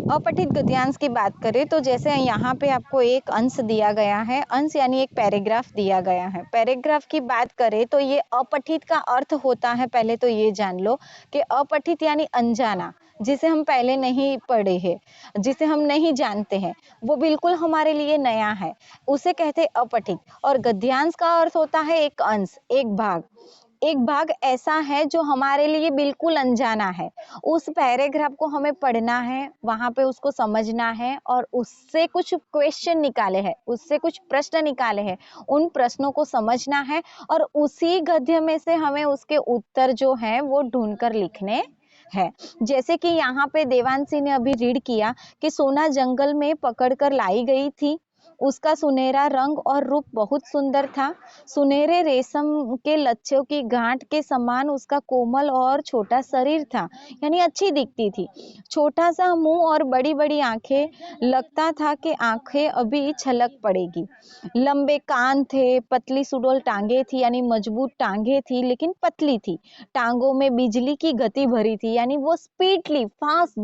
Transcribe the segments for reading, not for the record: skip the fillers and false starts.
अपठित गद्यांश की बात करें तो जैसे यहाँ पे आपको एक अंश दिया गया है, अंश यानी एक पैराग्राफ दिया गया है। पैराग्राफ की बात करें तो ये अपठित का अर्थ होता है, पहले तो ये जान लो कि अपठित यानी अनजाना, जिसे हम पहले नहीं पढ़े हैं, जिसे हम नहीं जानते हैं, वो बिल्कुल हमारे लिए नया है, उसे कहते हैं अपठित। और गद्यांश का अर्थ होता है एक अंश, एक भाग। एक भाग ऐसा है जो हमारे लिए बिल्कुल अनजाना है, उस पैराग्राफ को हमें पढ़ना है, वहां पे उसको समझना है और उससे कुछ क्वेश्चन निकाले हैं, उससे कुछ प्रश्न निकाले हैं, उन प्रश्नों को समझना है और उसी गद्य में से हमें उसके उत्तर जो है वो ढूंढकर लिखने है। जैसे कि यहाँ पे देवांशी ने अभी रीड किया कि सोना जंगल में पकड़कर लाई गई थी, उसका सुनहरा रंग और रूप बहुत सुंदर था। सुनहरे रेशम के लच्छों की गांठ के समान उसका कोमल और छोटा शरीर था, यानी अच्छी दिखती थी। छोटा सा मुंह और बड़ी बड़ी आंखें, लगता था कि आंखें अभी छलक पड़ेगी। लंबे कान थे, पतली सुडौल टांगे थी, यानी मजबूत टांगे थी लेकिन पतली थी। टांगों में बिजली की गति भरी थी, यानी वो स्पीडली फास्ट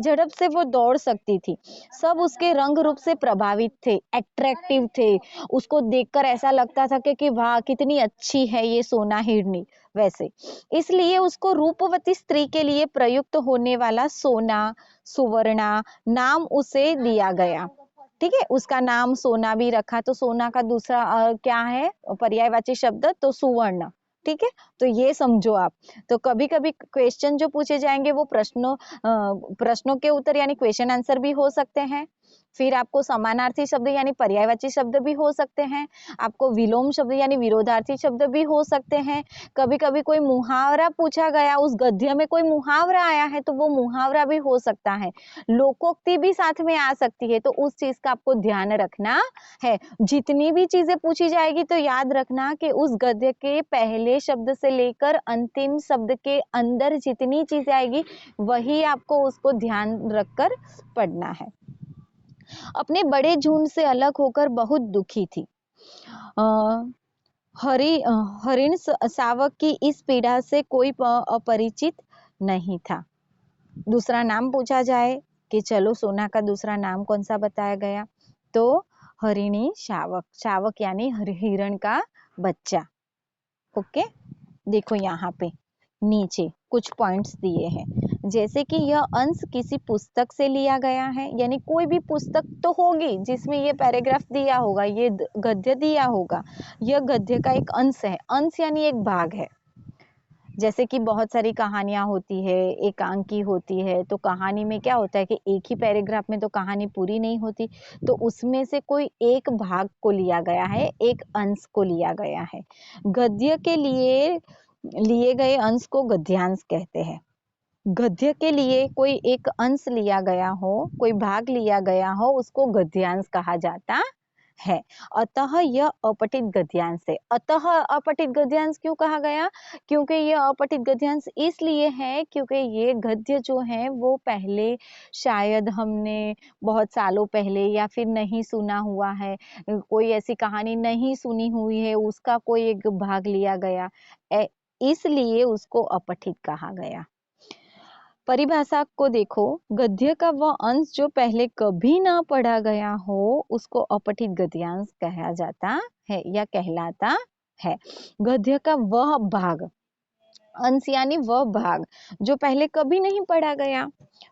झड़प से वो दौड़ सकती थी। सब उसके रंग रूप से प्रभावित थे, अट्रैक्टिव थे। उसको देखकर ऐसा लगता था कि वाह कितनी अच्छी है ये सोना हिरनी। वैसे इसलिए उसको रूपवती स्त्री के लिए प्रयुक्त होने वाला सोना, सुवर्णा नाम उसे दिया गया। ठीक है, उसका नाम सोना भी रखा, तो सोना का दूसरा क्या है पर्यायवाची शब्द, तो सुवर्ण। ठीक है, तो ये समझो आप। तो कभी कभी क्वेश्चन जो पूछे जाएंगे वो प्रश्नों के उत्तर यानी क्वेश्चन आंसर भी हो सकते हैं। फिर आपको समानार्थी शब्द यानी पर्यायवाची शब्द भी हो सकते हैं। आपको विलोम शब्द यानी विरोधार्थी शब्द भी हो सकते हैं। कभी कभी कोई मुहावरा पूछा गया, उस गद्य में कोई मुहावरा आया है तो वो मुहावरा भी हो सकता है। लोकोक्ति भी साथ में आ सकती है, तो उस चीज का आपको ध्यान रखना है। जितनी भी चीजें पूछी जाएगी तो याद रखना कि उस गद्य के पहले शब्द से लेकर अंतिम शब्द के अंदर जितनी चीजें आएगी वही आपको उसको ध्यान रखकर पढ़ना है। अपने बड़े झुंड से अलग होकर बहुत दुखी थी। अ, हरि हरिण शावक की इस पीड़ा से कोई अपरिचित नहीं था। दूसरा नाम पूछा जाए कि चलो सोना का दूसरा नाम कौन सा बताया गया, तो हरिणी शावक, शावक यानी हिरण का बच्चा। ओके, देखो यहाँ पे नीचे कुछ पॉइंट्स दिए हैं, जैसे कि यह अंश किसी पुस्तक से लिया गया है, यानी कोई भी पुस्तक तो होगी जिसमें ये पैराग्राफ दिया होगा, ये गद्य दिया होगा। यह गद्य का एक अंश है, अंश यानी एक भाग है। जैसे कि बहुत सारी कहानियां होती है, एकांकी होती है, तो कहानी में क्या होता है कि एक ही पैराग्राफ में तो कहानी पूरी नहीं होती, तो उसमें से कोई एक भाग को लिया गया है, एक अंश को लिया गया है। गद्य के लिए गए अंश को गद्यांश कहते हैं। गद्य के लिए कोई एक अंश लिया गया हो, कोई भाग लिया गया हो, उसको गद्यांश कहा जाता है। अतः यह अपठित गद्यांश है। अतः अपठित गद्यांश क्यों कहा गया? क्योंकि यह अपठित गद्यांश इसलिए है क्योंकि ये गद्य जो है वो पहले शायद हमने बहुत सालों पहले या फिर नहीं सुना हुआ है, कोई ऐसी कहानी नहीं सुनी हुई है, उसका कोई एक भाग लिया गया, इसलिए उसको अपठित कहा गया। परिभाषा को देखो, गद्य का वह अंश जो पहले कभी ना पढ़ा गया हो उसको अपठित गद्यांश कहा जाता है या कहलाता है। गद्य का वह भाग, अंश यानी वह भाग जो पहले कभी नहीं पढ़ा गया,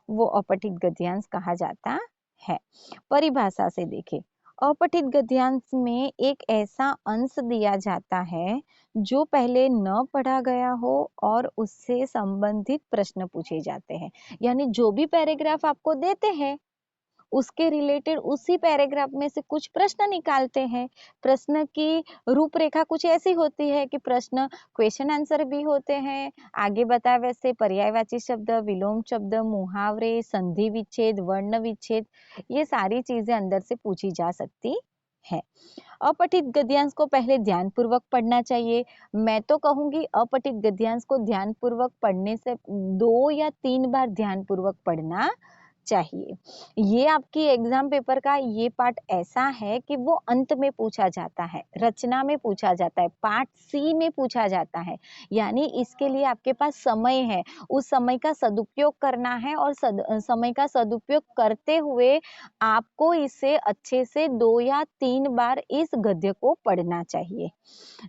वो अपठित गद्यांश कहा जाता है। परिभाषा से देखें, अपठित गद्यांश में एक ऐसा अंश दिया जाता है जो पहले न पढ़ा गया हो और उससे संबंधित प्रश्न पूछे जाते हैं। यानी जो भी पैराग्राफ आपको देते हैं उसके रिलेटेड उसी पैराग्राफ में से कुछ प्रश्न निकालते हैं। प्रश्न की रूपरेखा कुछ ऐसी होती है कि प्रश्न क्वेश्चन आंसर भी होते हैं, आगे बताए वैसे पर्यायवाची शब्द, विलोम शब्द, मुहावरे, संधि विच्छेद, वर्ण विच्छेद, ये सारी चीजें अंदर से पूछी जा सकती है। अपठित गद्यांश को पहले ध्यानपूर्वक पढ़ना चाहिए। मैं तो कहूंगी अपठित गद्यांश को ध्यानपूर्वक पढ़ने से 2 या 3 बार ध्यानपूर्वक पढ़ना चाहिए। ये आपकी एग्जाम पेपर का ये पार्ट ऐसा है कि वो अंत में पूछा जाता है, रचना में पूछा जाता है, पार्ट सी में पूछा जाता है। यानी इसके लिए आपके पास समय है, उस समय का सदुपयोग करना है और समय का सदुपयोग करते हुए आपको इसे अच्छे से 2 या 3 बार इस गद्य को पढ़ना चाहिए।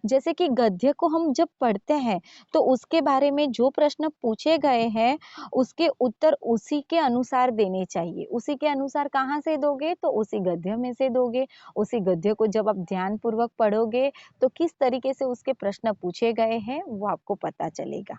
जैसे कि गद्य को हम जब पढ़ते हैं तो उसके बारे में जो प्रश्न पूछे गए हैं उसके उत्तर उसी के अनुसार देने चाहिए। उसी के अनुसार कहाँ से दोगे? तो उसी गद्य में से दोगे। उसी गद्य को जब आप ध्यानपूर्वक पढ़ोगे तो किस तरीके से उसके प्रश्न पूछे गए हैं वो आपको पता चलेगा।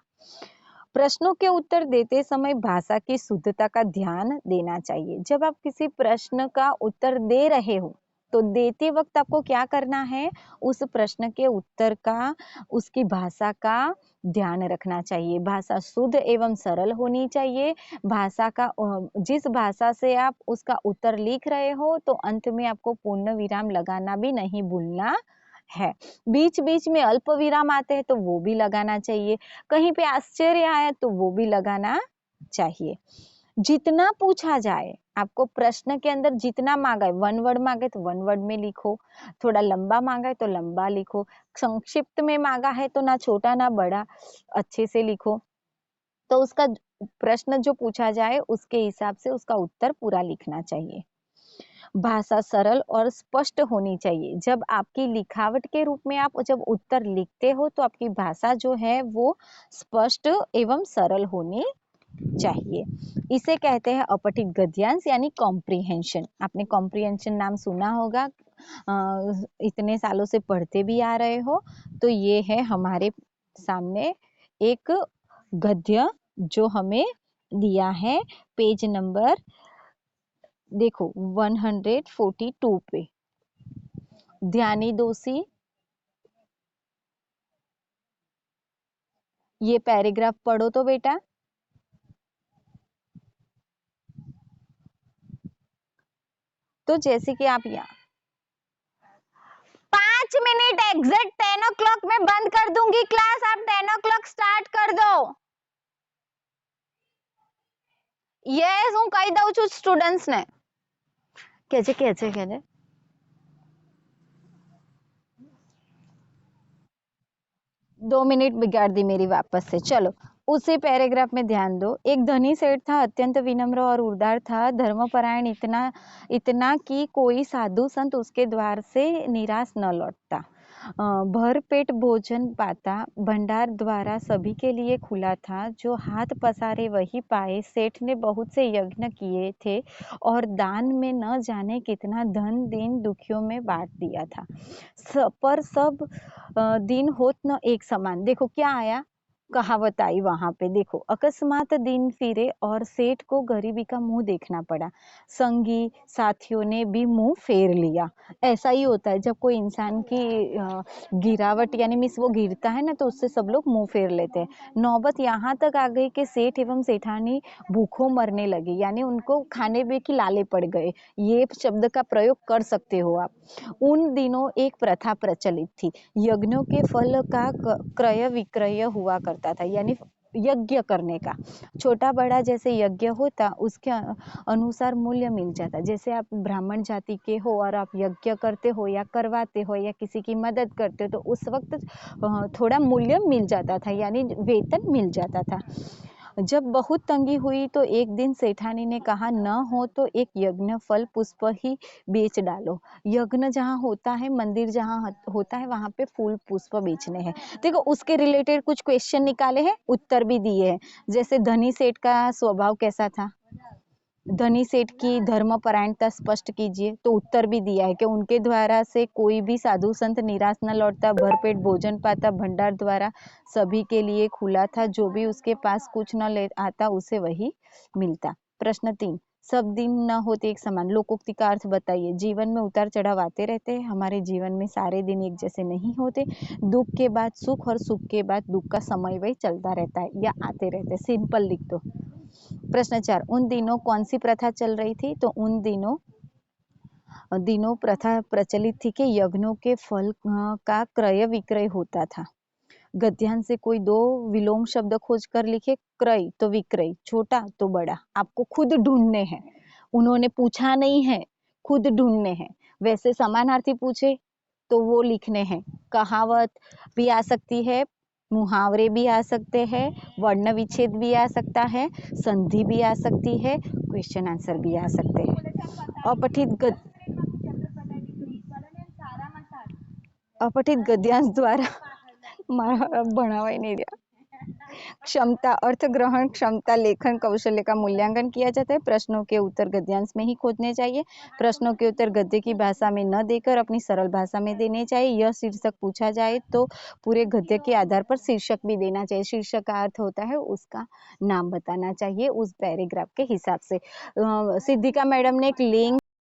प्रश्नों के उत्तर देते समय भाषा की शुद्धता का ध्यान देना चाहिए। जब आप किसी प्रश्न का उत्तर दे रहे हो तो देते वक्त आपको क्या करना है? उस प्रश्न के उत्तर का, उसकी भाषा का ध्यान रखना चाहिए। भाषा शुद्ध एवं सरल होनी चाहिए। भाषा का जिस भाषा से आप उसका उत्तर लिख रहे हो तो अंत में आपको पूर्ण विराम लगाना भी नहीं भूलना है। बीच बीच में अल्प विराम आते हैं तो वो भी लगाना चाहिए। कहीं पे आश्चर्य आया तो वो भी लगाना चाहिए। जितना पूछा जाए, आपको प्रश्न के अंदर जितना मांगा है, 1 वर्ड मांगे तो 1 वर्ड में लिखो, थोड़ा लंबा मांगा है तो लंबा लिखो, संक्षिप्त में मांगा है तो ना छोटा ना बड़ा, अच्छे से लिखो। तो उसका प्रश्न जो पूछा जाए उसके हिसाब से उसका उत्तर पूरा लिखना चाहिए। भाषा सरल और स्पष्ट होनी चाहिए। जब आपकी लिखावट के रूप में आप जब उत्तर लिखते हो तो आपकी भाषा जो है वो स्पष्ट एवं सरल होनी चाहिए। इसे कहते हैं अपठित गद्यांश यानी कॉम्प्रिहेंशन। आपने कॉम्प्रिहेंशन नाम सुना होगा, इतने सालों से पढ़ते भी आ रहे हो। तो ये है हमारे सामने एक गद्य जो हमें दिया है पेज नंबर देखो 142 पे। ध्यानी दोषी ये पैराग्राफ पढ़ो तो बेटा। तो जैसे कि आप यहाँ 5 मिनट एग्जैक्ट 10 o'clock में बंद कर दूंगी क्लास, आप 10 o'clock स्टार्ट कर दो। यस હું કહી દઉં છું સ્ટુડન્ટ્સ ને કેજે કેજે કેજે 2 मिनट बिगाड़ दी मेरी वापस से। चलो उसी पैराग्राफ में ध्यान दो। एक धनी सेठ था, अत्यंत विनम्र और उदार था, धर्मपरायण इतना इतना कि कोई साधु संत उसके द्वार से निराश न लौटता। भर पेट भोजन पाता, भंडार द्वारा सभी के लिए खुला था, जो हाथ पसारे वही पाए। सेठ ने बहुत से यज्ञ किए थे और दान में न जाने कितना धन दीन दुखियों में बांट दिया था। पर सब दिन होत न एक समान। देखो क्या आया, कहावत आई वहां पे। देखो अकस्मात दिन फिरे और सेठ को गरीबी का मुंह देखना पड़ा। संगी साथियों ने भी मुंह फेर लिया। ऐसा ही होता है जब कोई इंसान की गिरावट यानी मीन्स वो गिरता है ना तो उससे सब लोग मुंह फेर लेते हैं। नौबत यहाँ तक आ गई कि सेठ एवं सेठानी भूखों मरने लगे, यानी उनको खाने में की लाले पड़ गए। ये शब्द का प्रयोग कर सकते हो आप। उन दिनों एक प्रथा प्रचलित थी, यज्ञों के फल का क्रय विक्रय हुआ करता था, यानी यज्ञ करने का। छोटा बड़ा जैसे यज्ञ होता उसके अनुसार मूल्य मिल जाता। जैसे आप ब्राह्मण जाति के हो और आप यज्ञ करते हो या करवाते हो या किसी की मदद करते हो तो उस वक्त थोड़ा मूल्य मिल जाता था, यानी वेतन मिल जाता था। जब बहुत तंगी हुई तो एक दिन सेठानी ने कहा, न हो तो एक यज्ञ फल पुष्प ही बेच डालो। यज्ञ जहाँ होता है, मंदिर जहाँ होता है, वहां पे फूल पुष्प बेचने हैं। देखो उसके रिलेटेड कुछ क्वेश्चन निकाले हैं, उत्तर भी दिए हैं। जैसे धनी सेठ का स्वभाव कैसा था, धनी सेठ की धर्मपरायणता स्पष्ट कीजिए। तो उत्तर भी दिया है कि उनके द्वारा से कोई भी साधु संत निराश न लौटता, भरपेट भोजन पाता, भंडार द्वारा सभी के लिए खुला था, जो भी उसके पास कुछ न ले आता उसे वही मिलता। प्रश्न 3, सब दिन न होते एक समान। लोकोक्ति का अर्थ बताइए। जीवन में उतार चढ़ाव आते रहते हैं, हमारे जीवन में सारे दिन एक जैसे नहीं होते। दुख के बाद सुख और सुख के बाद दुख का समय वही चलता रहता है या आते रहते। सिंपल लिख दो। प्रश्न 4, उन दिनों कौन सी प्रथा चल रही थी? तो उन दिनों प्रथा प्रचलित थी कि यज्ञों के फल का क्रय विक्रय होता था। गद्यांश से कोई दो विलोम शब्द खोज कर लिखे, क्रय तो विक्रय, छोटा तो बड़ा, आपको खुद ढूंढने हैं, उन्होंने पूछा नहीं है, खुद ढूंढने हैं। वैसे समानार्थी पूछे तो वो लिखने हैं। कहावत भी आ सकती है, मुहावरे भी आ सकते हैं, वर्ण विच्छेद भी आ सकता है, संधि भी आ सकती है, क्वेश्चन आंसर भी आ सकते हैं। अपठित गद्यांश द्वारा भणावाई नहीं दिया। क्षमता, अर्थ ग्रहण क्षमता, लेखन कौशल्य का मूल्यांकन किया जाता है। प्रश्नों के उत्तर गद्यांश में ही खोजने चाहिए। प्रश्नों के उत्तर गद्य की भाषा में न देकर अपनी सरल भाषा में देने चाहिए। यह शीर्षक पूछा जाए तो पूरे गद्य के आधार पर शीर्षक भी देना चाहिए। शीर्षक का अर्थ होता है उसका नाम बताना चाहिए उस पैराग्राफ के हिसाब से। सिद्धिका मैडम ने एक लिंक